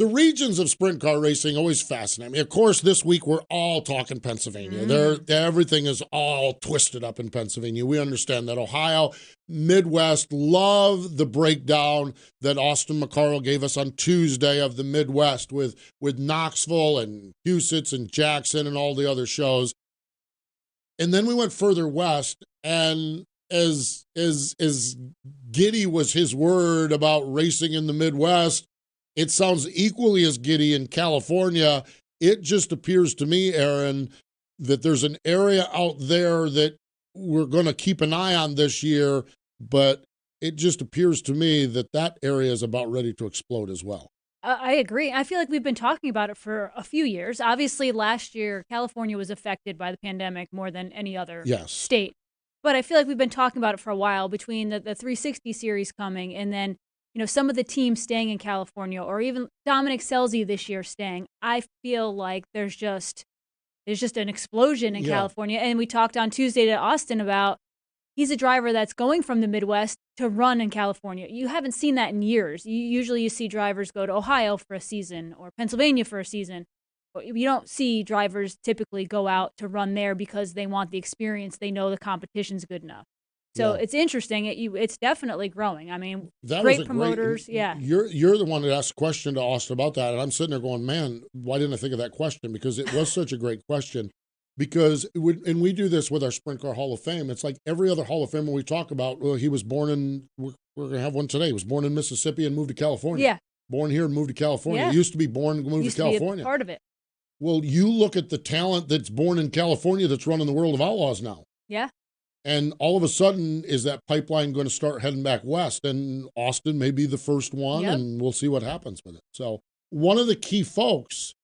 The regions of sprint car racing always fascinate me. Of course, this week we're all talking Pennsylvania. Everything is all twisted up in Pennsylvania. We understand that. Ohio, Midwest, love the breakdown that Austin McCarroll gave us on Tuesday of the Midwest with Knoxville and Huset's and Jackson and all the other shows. And then we went further west, and as giddy was his word about racing in the Midwest, it sounds equally as giddy in California. It just appears to me, Erin, that there's an area out there that we're going to keep an eye on this year, but it just appears to me that area is about ready to explode as well. I agree. I feel like we've been talking about it for a few years. Obviously, last year, California was affected by the pandemic more than any other state. But I feel like we've been talking about it for a while, between the 360 series coming and then some of the teams staying in California, or even Dominic Scelzi this year staying. I feel like there's just an explosion in California. And we talked on Tuesday to Austin about he's a driver that's going from the Midwest to run in California. You haven't seen that in years. You see drivers go to Ohio for a season or Pennsylvania for a season. But you don't see drivers typically go out to run there because they want the experience. They know the competition's good enough. So it's interesting. It's definitely growing. I mean, great promoters. You're the one that asked a question to Austin about that, and I'm sitting there going, man, why didn't I think of that question? Because it was such a great question. Because we do this with our Sprint Car Hall of Fame. It's like every other Hall of Famer we talk about. Well, he was born in. We're going to have one today. He was born in Mississippi and moved to California. Yeah. Born here and moved to California. He used to be born and moved to California. Be a part of it. Well, you look at the talent that's born in California that's running the World of Outlaws now. Yeah. And all of a sudden, is that pipeline going to start heading back west? And Austin may be the first one, and we'll see what happens with it. So one of the key folks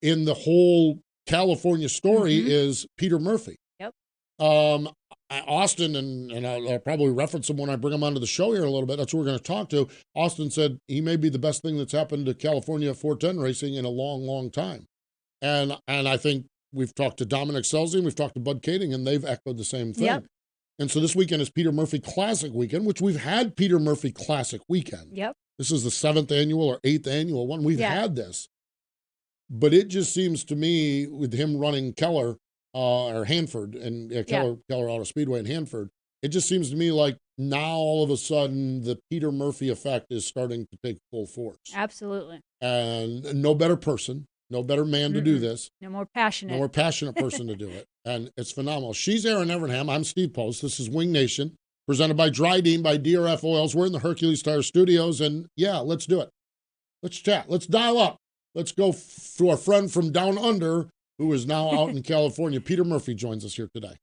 in the whole California story is Peter Murphy. Yep. Austin, and I'll probably reference him when I bring him onto the show here a little bit. That's what we're going to talk to. Austin said he may be the best thing that's happened to California 410 racing in a long, long time. And I think we've talked to Dominic Scelzi and we've talked to Bud Kading, and they've echoed the same thing. Yep. And so this weekend is Peter Murphy Classic Weekend, which we've had Peter Murphy Classic Weekend. Yep. This is the 7th annual or 8th annual one. We've had this. But it just seems to me, with him running Keller or Hanford, and Keller Auto Speedway in Hanford, it just seems to me like now all of a sudden the Peter Murphy effect is starting to take full force. Absolutely. And no better person, no better man to do this. No more passionate. No more passionate person to do it. And it's phenomenal. She's Erin Evernham. I'm Steve Post. This is Wing Nation, presented by Dryden by DRF Oils. We're in the Hercules Tire Studios, and let's do it. Let's chat. Let's dial up. Let's go to our friend from down under, who is now out in California. Peter Murphy joins us here today.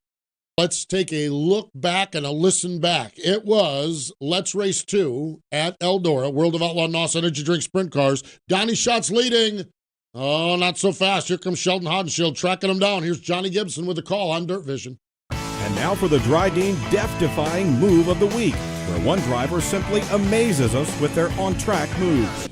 Let's take a look back and a listen back. It was Let's Race 2 at Eldora, World of Outlaw NOS Energy Drink Sprint Cars. Donnie Schatz leading. Oh, not so fast. Here comes Sheldon Hodenshield tracking him down. Here's Johnny Gibson with the call on Dirt Vision. And now for the Dryden Death-Defying Move of the Week, where one driver simply amazes us with their on-track moves.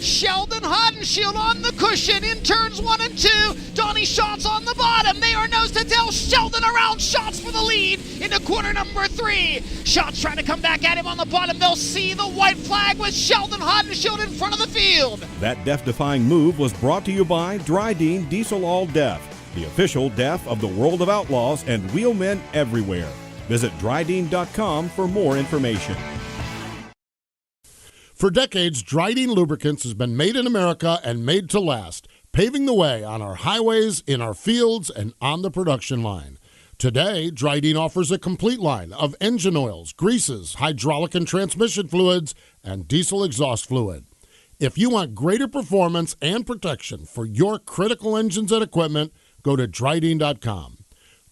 Sheldon Hodenshield on the cushion in turns 1 and 2. Donnie Schatz on the bottom. They are nose to tail. Sheldon around Schatz for the lead into corner number 3. Schatz trying to come back at him on the bottom. They'll see the white flag with Sheldon Hodenshield in front of the field. That death-defying move was brought to you by Dryden Diesel All Death, the official death of the World of Outlaws and wheelmen everywhere. Visit Dryden.com for more information. For decades, Dryden Lubricants has been made in America and made to last, paving the way on our highways, in our fields, and on the production line. Today, Dryden offers a complete line of engine oils, greases, hydraulic and transmission fluids, and diesel exhaust fluid. If you want greater performance and protection for your critical engines and equipment, go to Dryden.com.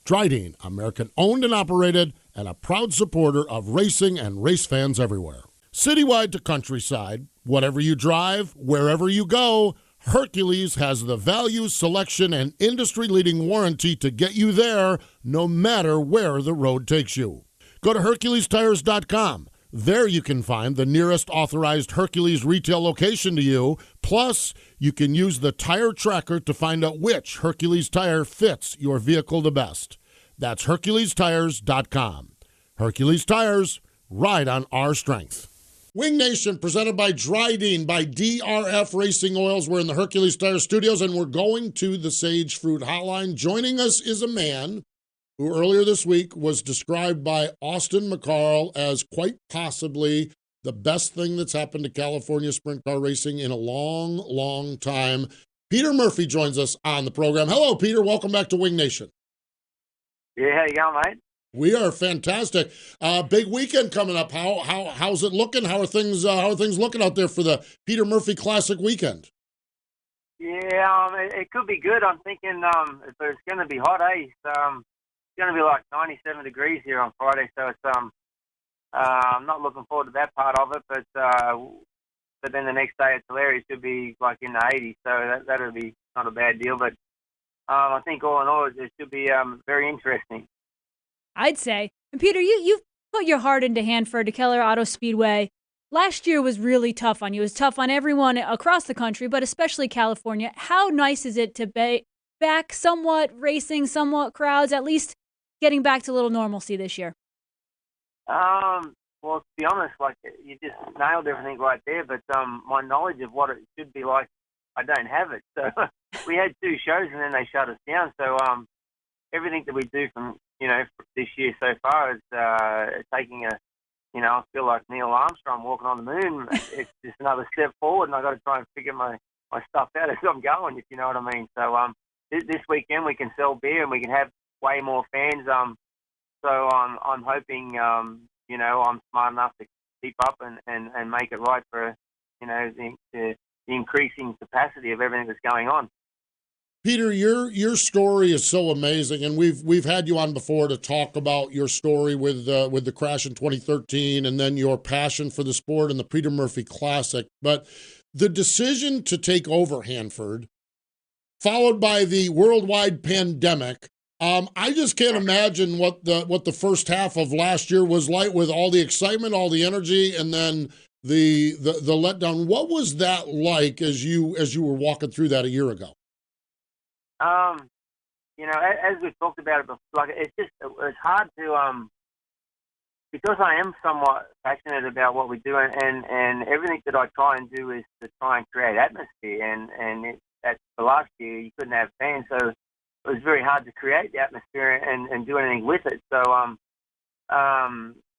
Dryden, American-owned and operated, and a proud supporter of racing and race fans everywhere. Citywide to countryside, whatever you drive, wherever you go, Hercules has the value, selection, and industry-leading warranty to get you there no matter where the road takes you. Go to HerculesTires.com. There you can find the nearest authorized Hercules retail location to you. Plus, you can use the tire tracker to find out which Hercules tire fits your vehicle the best. That's HerculesTires.com. Hercules Tires, ride on our strength. Wing Nation, presented by Dryden, by DRF Racing Oils. We're in the Hercules Tire Studios, and we're going to the Sage Fruit Hotline. Joining us is a man who earlier this week was described by Austin McCarl as quite possibly the best thing that's happened to California sprint car racing in a long, long time. Peter Murphy joins us on the program. Hello, Peter. Welcome back to Wing Nation. Yeah, how you going, mate? We are fantastic. Big weekend coming up. How's it looking? How are things looking out there for the Peter Murphy Classic weekend? Yeah, it could be good. I'm thinking it's going to be hot, eh? It's going to be like 97 degrees here on Friday, so it's I'm not looking forward to that part of it. But then the next day at Tulare it should be like in the 80s, so that'll be not a bad deal. But I think all in all it should be very interesting. I'd say. And Peter, you've put your heart into Hanford to Keller Auto Speedway. Last year was really tough on you. It was tough on everyone across the country, but especially California. How nice is it to be back somewhat racing, somewhat crowds, at least getting back to a little normalcy this year? Well, to be honest, like you just nailed everything right there. But my knowledge of what it should be like, I don't have it. So we had 2 shows and then they shut us down. So everything that we do from this year so far is taking I feel like Neil Armstrong walking on the moon. It's just another step forward, and I got to try and figure my stuff out as I'm going, if you know what I mean. So this weekend we can sell beer and we can have way more fans. So I'm hoping I'm smart enough to keep up and make it right for the increasing capacity of everything that's going on. Peter, your story is so amazing, and we've had you on before to talk about your story with the crash in 2013, and then your passion for the sport and the Peter Murphy Classic. But the decision to take over Hanford, followed by the worldwide pandemic, I just can't imagine what the first half of last year was like with all the excitement, all the energy, and then the letdown. What was that like as you were walking through that a year ago? As we've talked about it before, like it's hard to because I am somewhat passionate about what we do, and everything that I try and do is to try and create atmosphere. And for last year you couldn't have fans, so it was very hard to create the atmosphere and do anything with it. So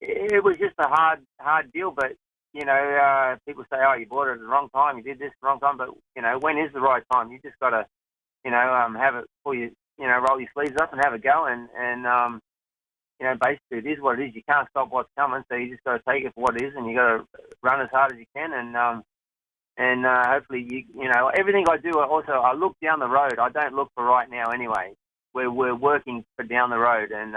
it was just a hard deal. But people say, oh, you bought it at the wrong time, you did this at the wrong time. But when is the right time? You just got to have it, roll your sleeves up and have a go, and basically it is what it is. You can't stop what's coming, so you just got to take it for what it is, and you got to run as hard as you can, and hopefully everything I do. Also, I look down the road. I don't look for right now anyway. We're working for down the road, and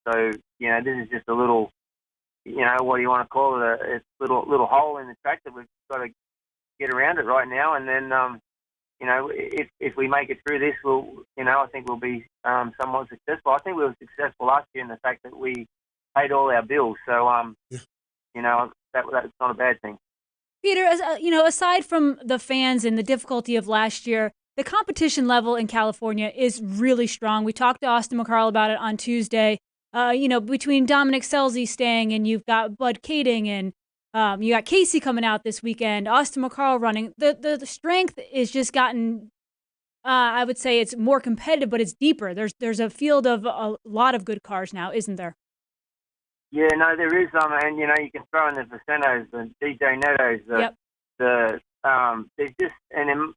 so this is just a little, what do you want to call it? It's a little hole in the track that we've got to get around it right now, and then. If we make it through this, I think we'll be somewhat successful. I think we were successful last year in the fact that we paid all our bills. So, that's not a bad thing. Peter, aside from the fans and the difficulty of last year, the competition level in California is really strong. We talked to Austin McCarl about it on Tuesday. Between Dominic Scelzi staying and you've got Bud Kading and you got Casey coming out this weekend, Austin McCarl running. The strength is just gotten, I would say it's more competitive, but it's deeper. There's a field of a lot of good cars now, isn't there? Yeah, no, there is. And you can throw in the Vicentos, the DJ Nettos, there's just an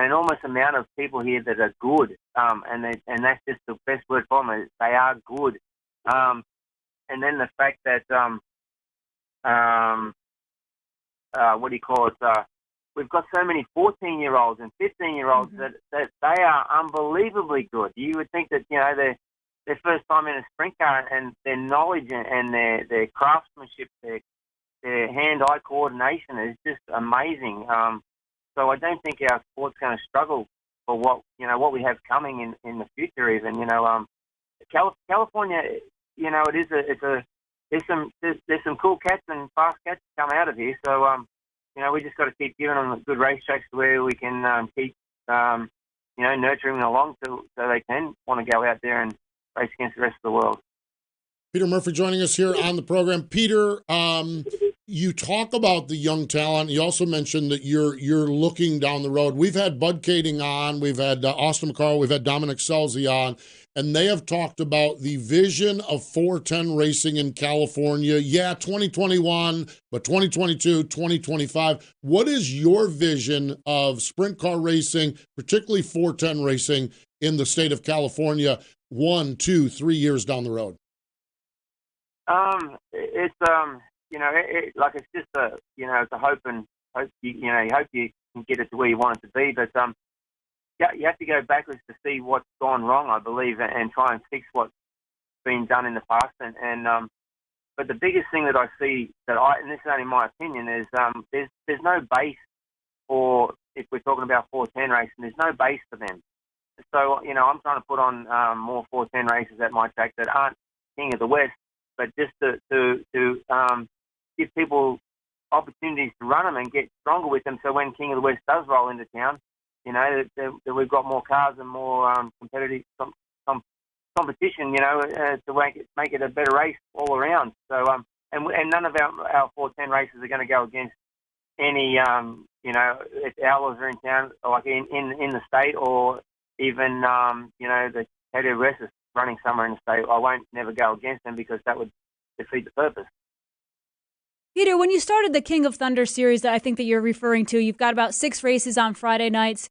enormous amount of people here that are good, and that's just the best word for them. They are good. And then the fact that we've got so many 14-year-olds and 15-year-olds that they are unbelievably good. You would think that they're their first time in a sprint car, and their knowledge and their craftsmanship, their hand-eye coordination is just amazing. So I don't think our sport's going to struggle for what we have coming in the future. Even California, there's some cool cats and fast cats come out of here. So we just got to keep giving them good racetracks where we can keep nurturing them along so they can want to go out there and race against the rest of the world. Peter Murphy joining us here on the program. Peter, You talk about the young talent. You also mentioned that you're looking down the road. We've had Bud Kading on. We've had Austin McCarl. We've had Dominic Scelzi on. And they have talked about the vision of 410 racing in California. Yeah, 2021, but 2022, 2025. What is your vision of sprint car racing, particularly 410 racing in the state of California, 1, 2, 3 years down the road? It's like it's just it's a hope you hope you can get it to where you want it to be, but you have to go backwards to see what's gone wrong, I believe, and try and fix what's been done in the past. But the biggest thing that I see and this is only my opinion, is there's no base for, if we're talking about 410 racing, there's no base for them. So I'm trying to put on more 410 races at my track that aren't King of the West, but just to give people opportunities to run them and get stronger with them. So when King of the West does roll into town, that we've got more cars and more competitive competition, to make it a better race all around. So and none of our 410 races are going to go against any if Outlaws are in town, like in the state, or even the KWS is running somewhere in the state. I won't never go against them, because that would defeat the purpose. Peter, when you started the King of Thunder series that I think that you're referring to, you've got about 6 races on Friday nights.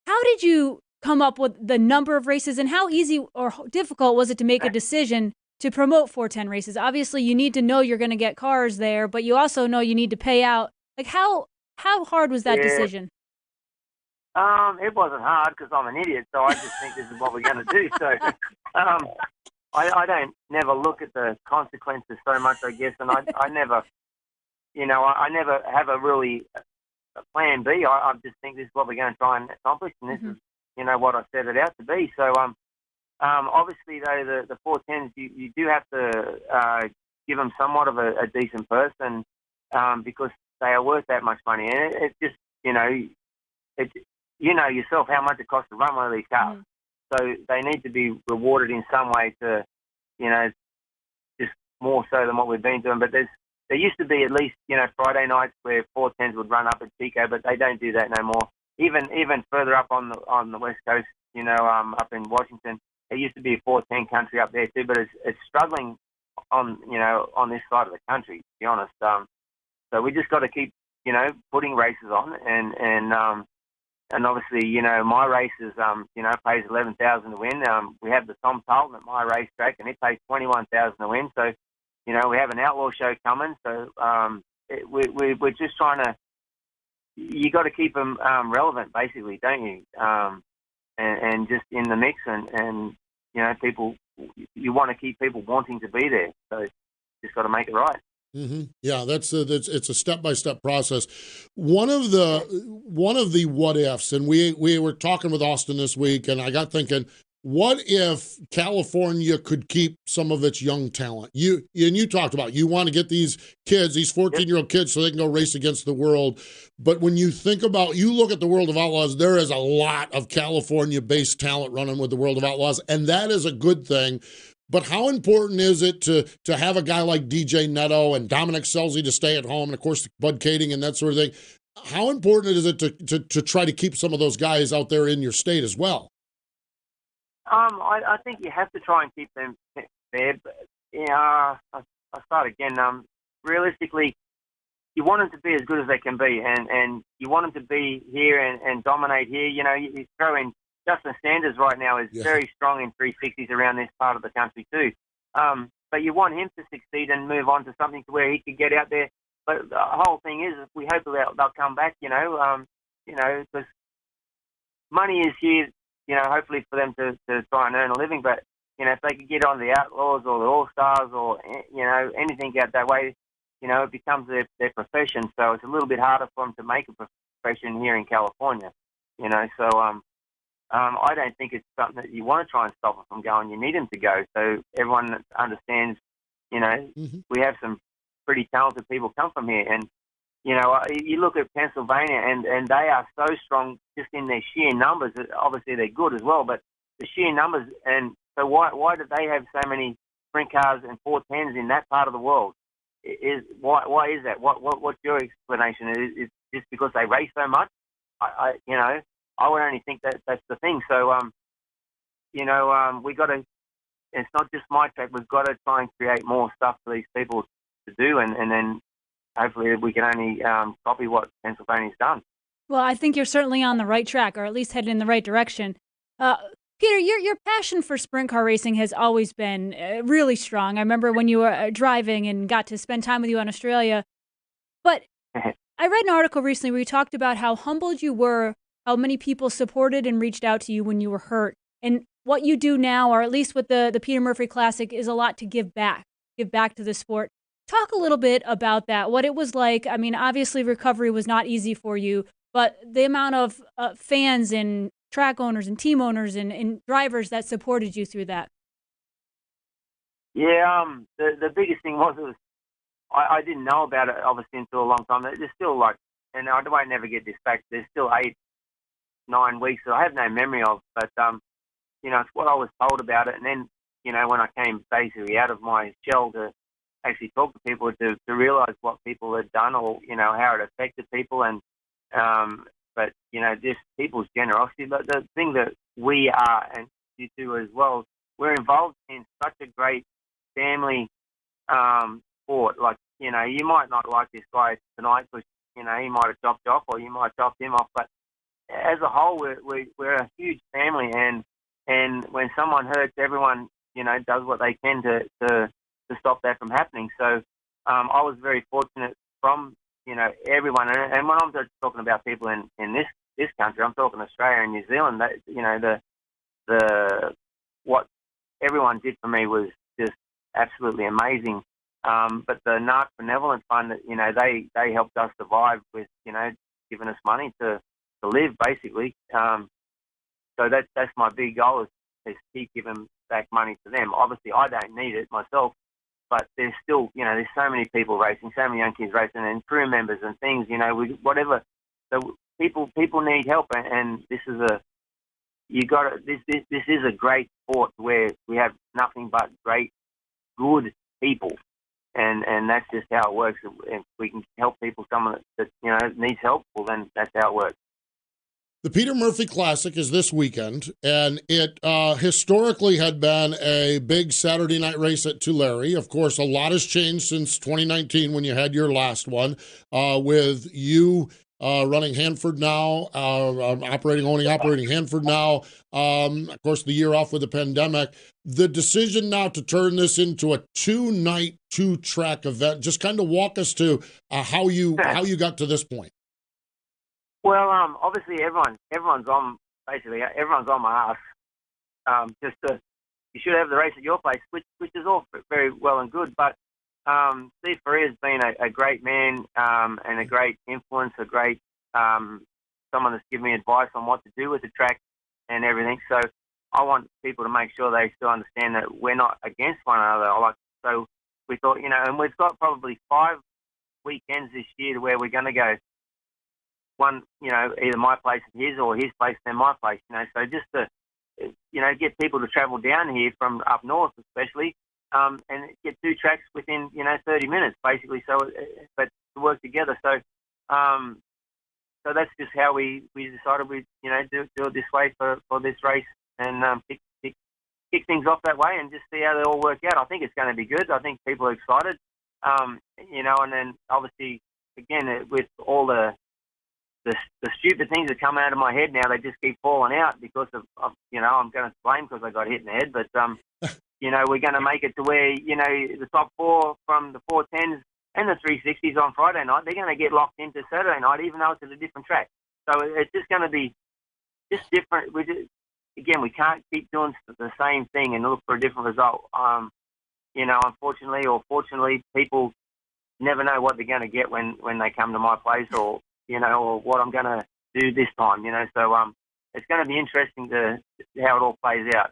How did you come up with the number of races, and how easy or difficult was it to make a decision to promote 410 races? Obviously, you need to know you're going to get cars there, but you also know you need to pay out. Like, how hard was that decision? It wasn't hard, because I'm an idiot, so I just think this is what we're going to do. So I don't never look at the consequences so much, I guess, and I never, I never have a plan B. I just think this is what we're going to try and accomplish, and this is, what I set it out to be. So obviously, though, the 410s, you do have to give them somewhat of a decent purse, and because they are worth that much money, and it's just, yourself how much it costs to run one of these cars. So they need to be rewarded in some way to, just more so than what we've been doing. But there used to be at least, Friday nights where 410s would run up at Chico, but they don't do that no more. Even further up on the West Coast, up in Washington, there used to be a 410 country up there too, but it's struggling on this side of the country, to be honest. So we just got to keep, putting races on, and obviously, my races, pays $11,000 to win. We have the Tom Talton at my racetrack, and it pays $21,000 to win. So, we have an outlaw show coming. So we're just trying to. You got to keep them relevant, basically, don't you? And just in the mix, and people. You want to keep people wanting to be there. So just got to make it right. Mm-hmm. Yeah, it's a step-by-step process. One of the what ifs, and we were talking with Austin this week, and I got thinking, what if California could keep some of its young talent? You talked about, you want to get these kids, these 14-year-old kids, so they can go race against the world. But when you think about, you look at the World of Outlaws, there is a lot of California-based talent running with the World of Outlaws, and that is a good thing. But how important is it to have a guy like DJ Netto and Dominic Scelzi to stay at home, and of course Bud Kading and that sort of thing? How important is it to try to keep some of those guys out there in your state as well? I think you have to try and keep them there. But, I'll start again. Realistically, you want them to be as good as they can be, and you want them to be here and dominate here. You throw in Justin Sanders right now is very strong in 360s around this part of the country too. But you want him to succeed and move on to something to where he could get out there. But the whole thing is, we hope they'll come back, because money is here, hopefully for them to try and earn a living. But, if they could get on the Outlaws or the All-Stars or, anything out that way, it becomes their profession. So it's a little bit harder for them to make a profession here in California, so I don't think it's something that you want to try and stop them from going. You need them to go. So everyone understands, we have some pretty talented people come from here. And, you look at Pennsylvania and they are so strong just in their sheer numbers. Obviously they're good as well, but the sheer numbers. And so why do they have so many sprint cars and 410s in that part of the world? why is that? What's your explanation? Is just because they race so much? I would only think that that's the thing. So we got to. It's not just my track. We've got to try and create more stuff for these people to do, and then hopefully we can only copy what Pennsylvania's done. Well, I think you're certainly on the right track, or at least headed in the right direction. Peter, your passion for sprint car racing has always been really strong. I remember when you were driving and got to spend time with you in Australia. But I read an article recently where you talked about how humbled you were, how many people supported and reached out to you when you were hurt. And what you do now, or at least with the Peter Murphy Classic, is a lot to give back to the sport. Talk a little bit about that, what it was like. I mean, obviously recovery was not easy for you, but the amount of fans and track owners and team owners and drivers that supported you through that. Yeah, the biggest thing was I didn't know about it obviously until a long time. There's still and I might never get this back. There's still 8-9 weeks that I have no memory of, but it's what I was told about it. And then when I came basically out of my shell to actually talk to people to realize what people had done or how it affected people and but just people's generosity. But the thing that we are, and you two as well, we're involved in such a great family sport. Like you might not like this guy tonight because he might have chopped you off or you might have chopped him off, but as a whole we're a huge family, and when someone hurts, everyone does what they can to stop that from happening. So I was very fortunate from everyone, and when I'm just talking about people in this country, I'm talking Australia and New Zealand. That the what everyone did for me was just absolutely amazing. But the NARC Benevolent Fund, they helped us survive with giving us money to live basically. So that's my big goal is to keep giving back money to them. Obviously, I don't need it myself. But there's still, there's so many people racing, so many young kids racing, and crew members and things, whatever. So people need help, and this is this is a great sport where we have nothing but great, good people, and that's just how it works. If we can help people, someone that needs help, well then that's how it works. The Peter Murphy Classic is this weekend, and it historically had been a big Saturday night race at Tulare. Of course, a lot has changed since 2019 when you had your last one, with you running Hanford now, operating Hanford now. Of course, the year off with the pandemic. The decision now to turn this into a 2-night, 2-track event. Just kind of walk us to how you got to this point. Well, obviously everyone's on my ass. You should have the race at your place, which is all very well and good. But Steve Ferrier's been a great man and a great influence, a great someone that's given me advice on what to do with the track and everything. So I want people to make sure they still understand that we're not against one another. So we thought, and we've got probably 5 weekends this year to where we're going to go. One, either my place and his, or his place and my place. So just to, get people to travel down here from up north, especially, and get 2 tracks within, 30 minutes, basically. So, but to work together. So, so that's just how we decided we, do it this way for this race, and kick things off that way, and just see how they all work out. I think it's going to be good. I think people are excited, and then obviously again with all the stupid things that come out of my head now, they just keep falling out because of I'm going to blame because I got hit in the head. But, we're going to make it to where, the top 4 from the 410s and the 360s on Friday night, they're going to get locked into Saturday night, even though it's at a different track. So it's just going to be just different. We can't keep doing the same thing and look for a different result. Unfortunately or fortunately, people never know what they're going to get when they come to my place or what I'm going to do this time, So it's going to be interesting to how it all plays out.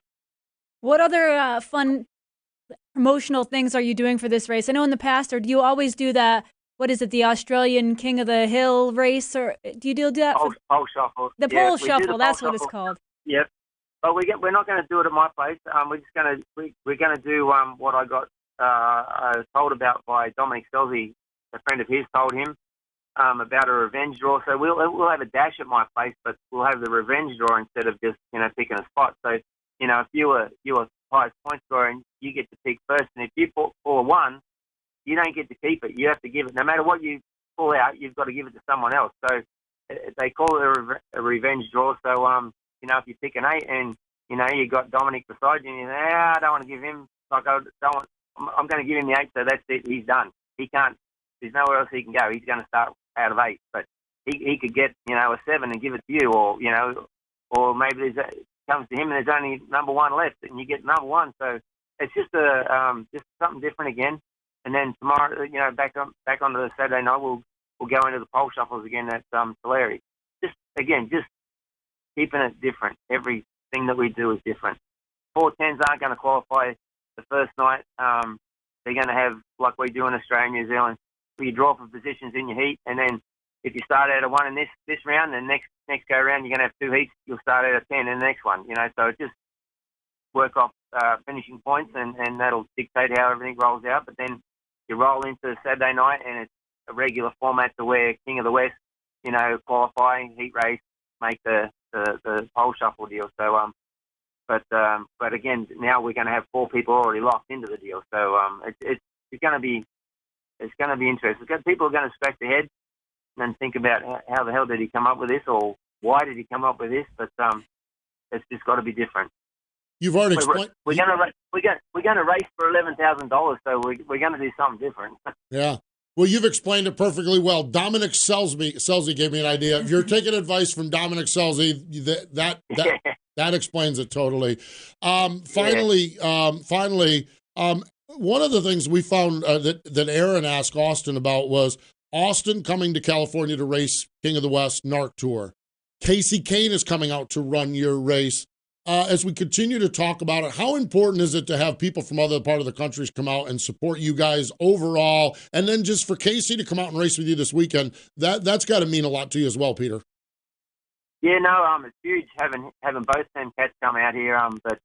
What other fun promotional things are you doing for this race? I know in the past, or do you always do that? What is it, the Australian King of the Hill race, or do you do that? Pole shuffle. The pole shuffle. That's what it's called. Yep. But we're not going to do it at my place. We're going to do what I got I was told about by Dominic Selzy. A friend of his told him about a revenge draw. So we'll have a dash at my place, but we'll have the revenge draw instead of just picking a spot. So if you were highest point scorer, and you get to pick first, and if you pull a 1, you don't get to keep it. You have to give it. No matter what you pull out, you've got to give it to someone else. So they call it a revenge draw. So if you pick an 8 and you got Dominic beside you, and you say, I don't want to give him. Like I don't want. I'm going to give him the 8. So that's it. He's done. He can't. There's nowhere else he can go. He's going to start out of 8, but he could get a 7 and give it to you, or maybe comes to him and there's only number 1 left and you get number 1. So it's just just something different again. And then tomorrow, back onto the Saturday night, we'll go into the pole shuffles again at Tulare. Just keeping it different. Everything that we do is different. 410s aren't going to qualify the first night. They're going to have, like we do in Australia and New Zealand, where you draw for positions in your heat, and then if you start out of 1 in this round, then next go round you're going to have 2 heats. You'll start out of 10 in the next one. So it just work off finishing points, and that'll dictate how everything rolls out. But then you roll into Saturday night, and it's a regular format to where King of the West, qualifying, heat race, make the pole shuffle deal. So but again, now we're going to have 4 people already locked into the deal. So it's going to be interesting. People are going to scratch their head and think about how the hell did he come up with this, or why did he come up with this? But it's just got to be different. You've already explained. We're going to race for $11,000, so we're going to do something different. Yeah. Well, you've explained it perfectly well. Dominic Selzy gave me an idea. If you're taking advice from Dominic Selzy, that explains it totally. Finally, one of the things we found that Erin asked Austin about was Austin coming to California to race King of the West NARC Tour. Casey Kane is coming out to run your race. As we continue to talk about it, how important is it to have people from other part of the countries come out and support you guys overall? And then just for Casey to come out and race with you this weekend, that's got to mean a lot to you as well, Peter. Yeah, no, it's huge having both them cats come out here. But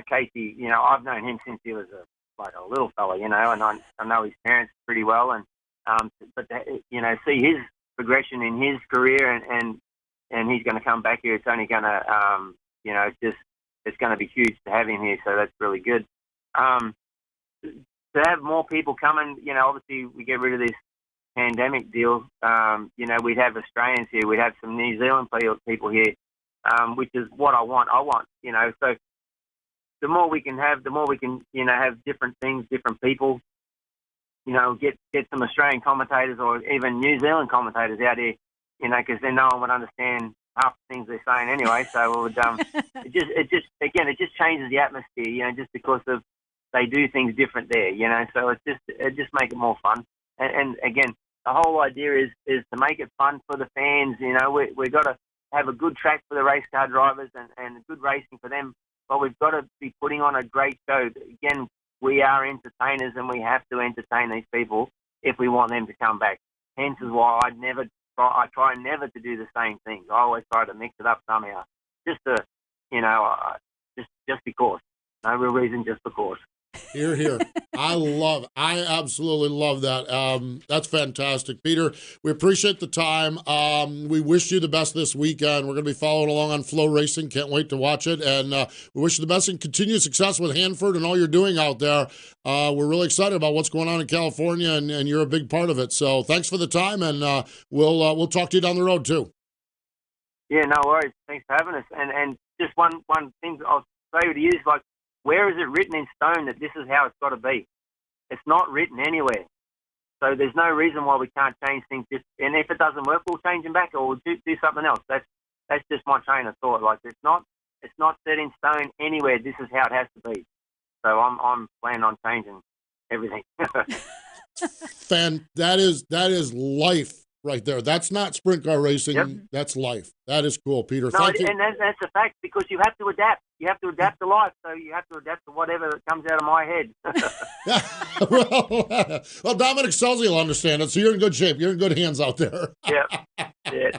Casey, I've known him since he was a little fella, and I know his parents pretty well, and but see his progression in his career, and he's going to come back here. It's only going to it's going to be huge to have him here. So that's really good. To have more people coming, obviously we get rid of this pandemic deal. We'd have Australians here, we'd have some New Zealand people here, which is what I want. So the more we can have, have different things, different people. Get some Australian commentators or even New Zealand commentators out here, because then no one would understand half the things they're saying anyway. So it would, it just changes the atmosphere, just because of they do things different there, So it just make it more fun. And again, the whole idea is to make it fun for the fans. We've got to have a good track for the race car drivers and good racing for them. But we've got to be putting on a great show. Again, we are entertainers, and we have to entertain these people if we want them to come back. Hence is why I try never to do the same things. I always try to mix it up somehow, just to, just because. No real reason, just because. Hear, hear. I absolutely love that. That's fantastic. Peter, we appreciate the time. We wish you the best this weekend. We're going to be following along on Flow Racing. Can't wait to watch it. And we wish you the best and continued success with Hanford and all you're doing out there. We're really excited about what's going on in California, and you're a big part of it. So thanks for the time, and we'll talk to you down the road too. Yeah, no worries. Thanks for having us. And just one thing I'll say to you is, like, where is it written in stone that this is how it's got to be? It's not written anywhere. So there's no reason why we can't change things. And if it doesn't work, we'll change them back, or we'll do something else. That's just my train of thought. Like, it's not set in stone anywhere. This is how it has to be. So I'm planning on changing everything. That is life right there. That's not sprint car racing. Yep. That's life. That is cool, Peter. No, Thank you. And that's a fact, because you have to adapt. You have to adapt to life, so you have to adapt to whatever comes out of my head. well, Dominic Selzy will understand it, so you're in good shape. You're in good hands out there. Yeah,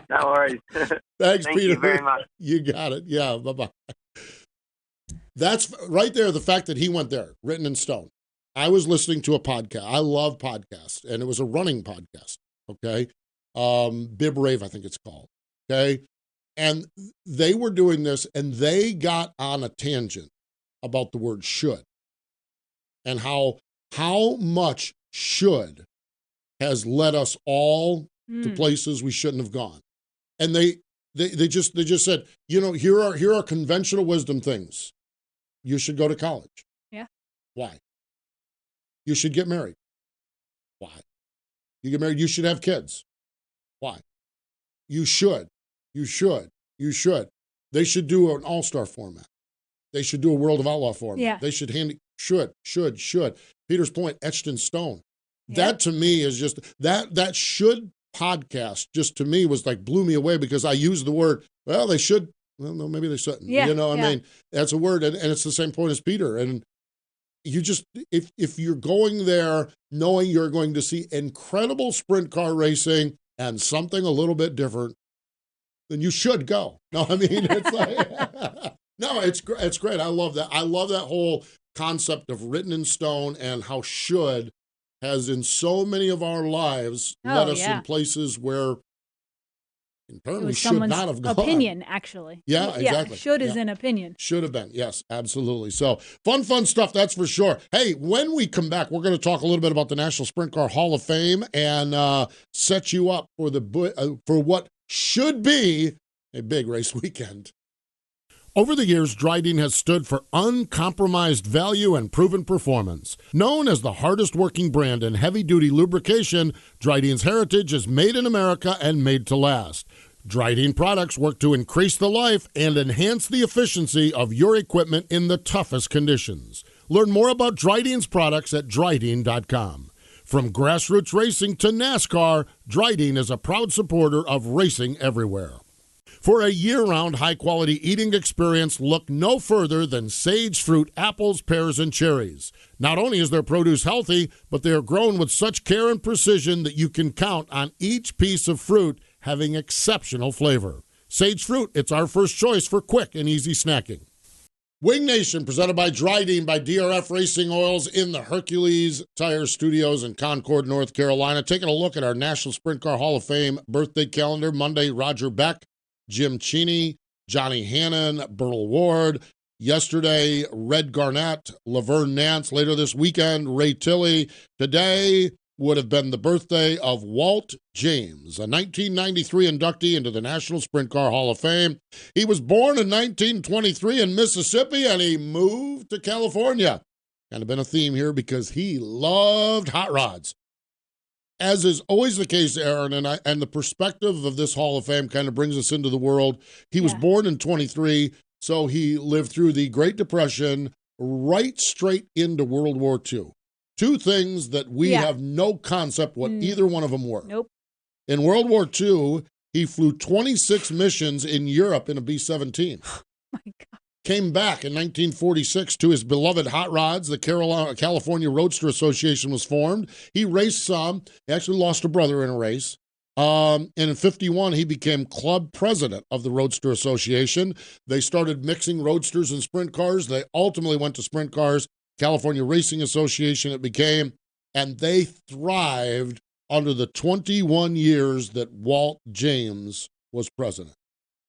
no worries. Thanks, Thank Peter. you very much. You got it. Yeah, bye-bye. That's right there, the fact that he went there, written in stone. I was listening to a podcast. I love podcasts, and it was a running podcast, okay? Bib Rave, I think it's called, okay? And they were doing this, and they got on a tangent about the word should and how much should has led us all to places we shouldn't have gone. And they just said, here are conventional wisdom things. You should go to college. Yeah. Why? You should get married. Why? You get married, you should have kids. Why? You should. They should do an all-star format. They should do a World of Outlaw format. Yeah. They should should. Peter's point, etched in stone. Yep. That to me is just, that should podcast just to me was like blew me away because I used the word, well, they should, well, no, maybe they shouldn't. Yeah, I mean, that's a word, and it's the same point as Peter. And you just, if you're going there knowing you're going to see incredible sprint car racing and something a little bit different, then you should go. No, I mean, it's like, no, it's great. I love that. I love that whole concept of written in stone and how should has in so many of our lives led us in places where apparently should not have gone. Opinion, actually. Yeah, exactly. Should is an opinion. Should have been. Yes, absolutely. So fun stuff, that's for sure. Hey, when we come back, we're going to talk a little bit about the National Sprint Car Hall of Fame and set you up for for what should be a big race weekend. Over the years, Dryden has stood for uncompromised value and proven performance. Known as the hardest working brand in heavy-duty lubrication, Dryden's heritage is made in America and made to last. Dryden products work to increase the life and enhance the efficiency of your equipment in the toughest conditions. Learn more about Dryden's products at Dryden.com. From grassroots racing to NASCAR, Dryden is a proud supporter of racing everywhere. For a year-round high-quality eating experience, look no further than Sage Fruit apples, pears, and cherries. Not only is their produce healthy, but they are grown with such care and precision that you can count on each piece of fruit having exceptional flavor. Sage Fruit, it's our first choice for quick and easy snacking. Wing Nation, presented by Dryden by DRF Racing Oils in the Hercules Tire Studios in Concord, North Carolina. Taking a look at our National Sprint Car Hall of Fame birthday calendar. Monday, Roger Beck, Jim Cheney, Johnny Hannon, Burl Ward. Yesterday, Red Garnett, Laverne Nance. Later this weekend, Ray Tilley. Today would have been the birthday of Walt James, a 1993 inductee into the National Sprint Car Hall of Fame. He was born in 1923 in Mississippi, and he moved to California. Kind of been a theme here because he loved hot rods. As is always the case, Erin, and the perspective of this Hall of Fame kind of brings us into the world. He was born in 23, so he lived through the Great Depression right straight into World War II. Two things that we have no concept what either one of them were. Nope. In World War II, he flew 26 missions in Europe in a B-17. Oh, my God. Came back in 1946 to his beloved hot rods. The California Roadster Association was formed. He raced some. He actually lost a brother in a race. And in 51, he became club president of the Roadster Association. They started mixing roadsters and sprint cars. They ultimately went to sprint cars. California Racing Association it became. And they thrived under the 21 years that Walt James was president.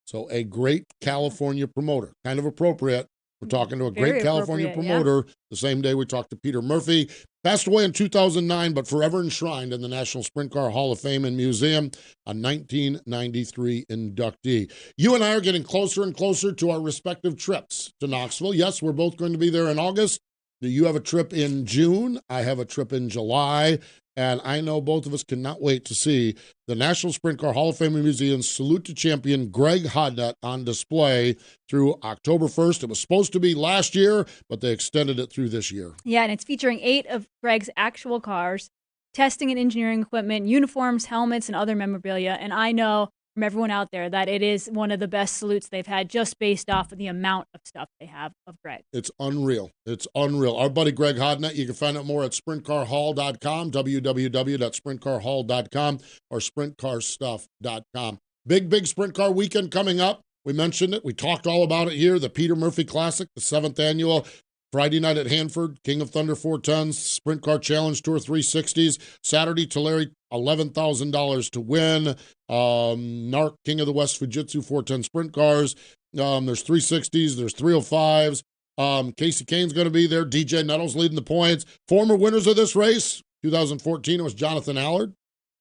So a great California promoter, kind of appropriate. We're talking to a great California promoter the same day we talked to Peter Murphy. Passed away in 2009, but forever enshrined in the National Sprint Car Hall of Fame and Museum, a 1993 inductee. You and I are getting closer and closer to our respective trips to Knoxville. Yes, we're both going to be there in August. You have a trip in June. I have a trip in July. And I know both of us cannot wait to see the National Sprint Car Hall of Fame and Museum's Salute to Champion Greg Hodnett on display through October 1st. It was supposed to be last year, but they extended it through this year. Yeah, and it's featuring 8 of Greg's actual cars, testing and engineering equipment, uniforms, helmets, and other memorabilia. And I know from everyone out there that it is one of the best salutes they've had just based off of the amount of stuff they have of Greg. It's unreal. It's unreal. Our buddy Greg Hodnett, you can find out more at sprintcarhall.com, www.sprintcarhall.com, or sprintcarstuff.com. Big sprint car weekend coming up. We mentioned it. We talked all about it here. The Peter Murphy Classic, the 7th annual. Friday night at Hanford, King of Thunder 410s, Sprint Car Challenge Tour 360s. Saturday, Tulare, $11,000 to win. NARC, King of the West Fujitsu 410 Sprint Cars. There's 360s, there's 305s. Casey Kane's going to be there. DJ Nettles leading the points. Former winners of this race, 2014, it was Jonathan Allard.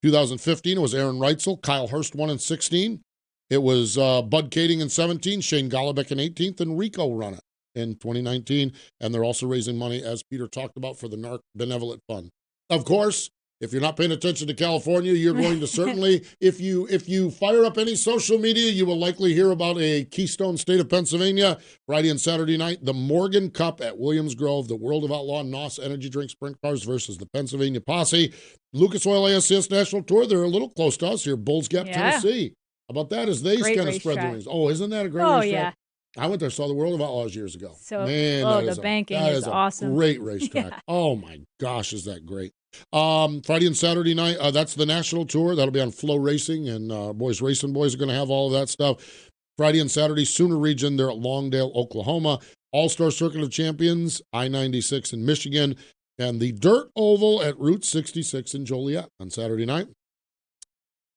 2015, it was Aaron Reitzel. Kyle Hurst won in 16. It was Bud Kading in 17, Shane Golobic in 18th, and Rico won it in 2019. And they're also raising money, as Peter talked about, for the NARC Benevolent Fund. Of course, if you're not paying attention to California, you're going to certainly, if you fire up any social media, you will likely hear about a Keystone State of Pennsylvania, Friday and Saturday night, the Morgan Cup at Williams Grove, the World of Outlaw NOS Energy Drink Sprint Cars versus the Pennsylvania Posse. Lucas Oil ASCS National Tour, they're a little close to us here, Bulls Gap, Tennessee. How about that as they kind of spread the wings? Oh, isn't that a great racetrack? Yeah. I went there, saw the World of Outlaws years ago. So, man, the banking is awesome. Great racetrack. Oh my gosh, is that great. Friday and Saturday night, that's the national tour. That'll be on Flow Racing, and Boys Racing Boys are going to have all of that stuff. Friday and Saturday, Sooner Region, they're at Longdale, Oklahoma. All-Star Circuit of Champions, I-96 in Michigan, and the Dirt Oval at Route 66 in Joliet on Saturday night.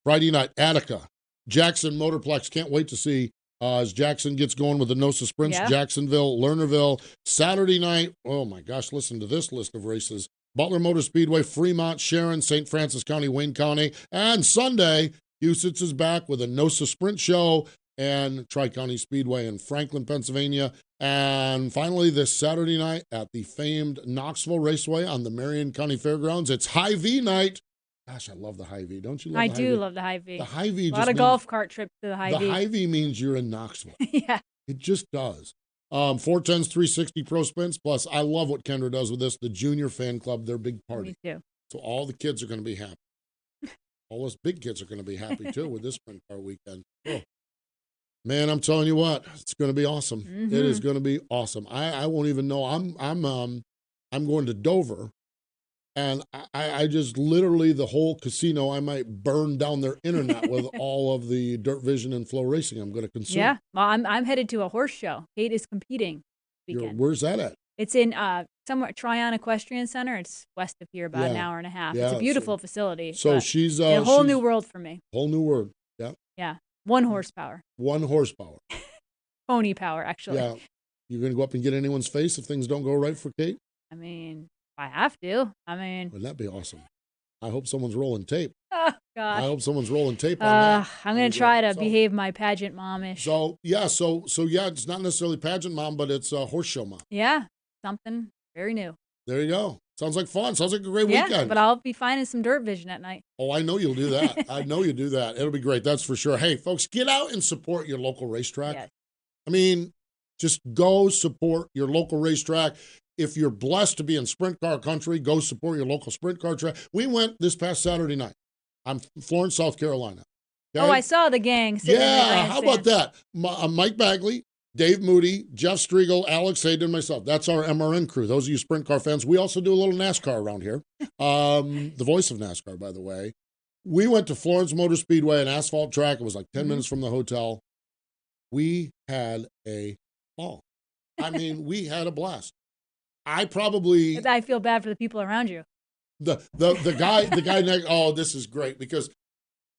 Friday night, Attica, Jackson Motorplex. Can't wait to see as Jackson gets going with the NOSA Sprints. Yeah. Jacksonville, Lernerville. Saturday night, oh my gosh, listen to this list of races. Butler Motor Speedway, Fremont, Sharon, St. Francis County, Wayne County. And Sunday, Husitz is back with a NOSA Sprint Show and Tri-County Speedway in Franklin, Pennsylvania. And finally, this Saturday night at the famed Knoxville Raceway on the Marion County Fairgrounds, it's High V night. Gosh, I love the High V. Don't you love the High V? I do love the High V. The High V just a lot of golf cart trips to the High V. The High V means you're in Knoxville. Yeah. It just does. 410s, 360 Pro Spins. Plus, I love what Kendra does with this. The Junior Fan Club, their big party. Me too. So all the kids are going to be happy. All us big kids are going to be happy, too, with this sprint car weekend. Oh. Man, I'm telling you what, it's going to be awesome. Mm-hmm. It is going to be awesome. I won't even know. I'm going to Dover. And I just literally, the whole casino, I might burn down their internet with all of the Dirt Vision and Flow Racing I'm going to consume. Yeah, well, I'm headed to a horse show. Kate is competing weekend. Where's that at? It's in somewhere Tryon Equestrian Center. It's west of here, about an hour and a half. Yeah, it's a beautiful facility. So she's a whole new world for me. Whole new world. Yeah. Yeah. 1 horsepower. 1 horsepower. Pony power, actually. Yeah. You're going to go up and get anyone's face if things don't go right for Kate? I mean, I have to. I mean, wouldn't that be awesome? I hope someone's rolling tape. Oh, gosh. I hope someone's rolling tape on that. I'm going to try to behave my pageant momish. So yeah, it's not necessarily pageant mom, but it's horse show mom. Yeah, something very new. There you go. Sounds like fun. Sounds like a great weekend. Yeah, but I'll be finding some Dirt Vision at night. Oh, I know you'll do that. I know you'll do that. It'll be great. That's for sure. Hey, folks, get out and support your local racetrack. Yes. I mean, just go support your local racetrack. If you're blessed to be in sprint car country, go support your local sprint car track. We went this past Saturday night. I'm from Florence, South Carolina. Okay? Oh, I saw the gang. Yeah, how about that? Mike Bagley, Dave Moody, Jeff Striegel, Alex Hayden, myself. That's our MRN crew. Those of you sprint car fans, we also do a little NASCAR around here. The voice of NASCAR, by the way. We went to Florence Motor Speedway, an asphalt track. It was like 10 minutes from the hotel. We had a ball. I mean, we had a blast. I feel bad for the people around you. The guy next. Oh, this is great because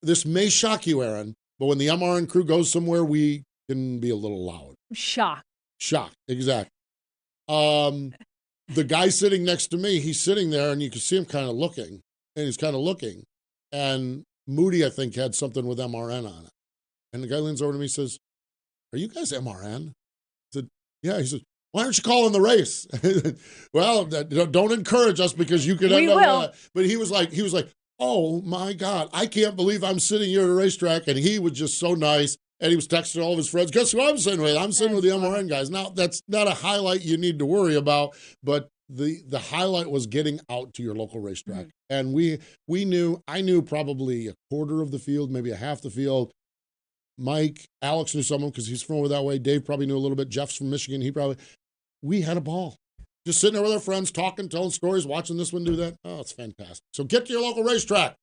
this may shock you, Erin, but when the MRN crew goes somewhere, we can be a little loud. Shock, exactly. The guy sitting next to me, he's sitting there, and you can see him kind of looking, and Moody, I think, had something with MRN on it, and the guy leans over to me and says, "Are you guys MRN?" I said, "Yeah." He said, "Why aren't you calling the race?" Well, don't encourage us because you could end up. But he was like, "Oh my God, I can't believe I'm sitting here at a racetrack." And he was just so nice. And he was texting all of his friends. Guess who I'm sitting with? I'm sitting with the MRN guys. Now, that's not a highlight you need to worry about, but the highlight was getting out to your local racetrack. Mm-hmm. And I knew probably a quarter of the field, maybe a half the field. Mike, Alex knew someone because he's from over that way. Dave probably knew a little bit. Jeff's from Michigan. We had a ball. Just sitting there with our friends, talking, telling stories, watching this one do that. Oh, it's fantastic. So get to your local racetrack.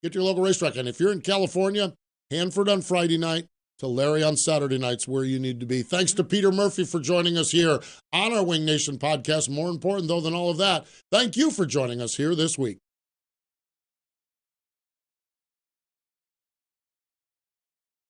And if you're in California, Hanford on Friday night, to Larry on Saturday nights, where you need to be. Thanks to Peter Murphy for joining us here on our Wing Nation podcast. More important, though, than all of that, thank you for joining us here this week.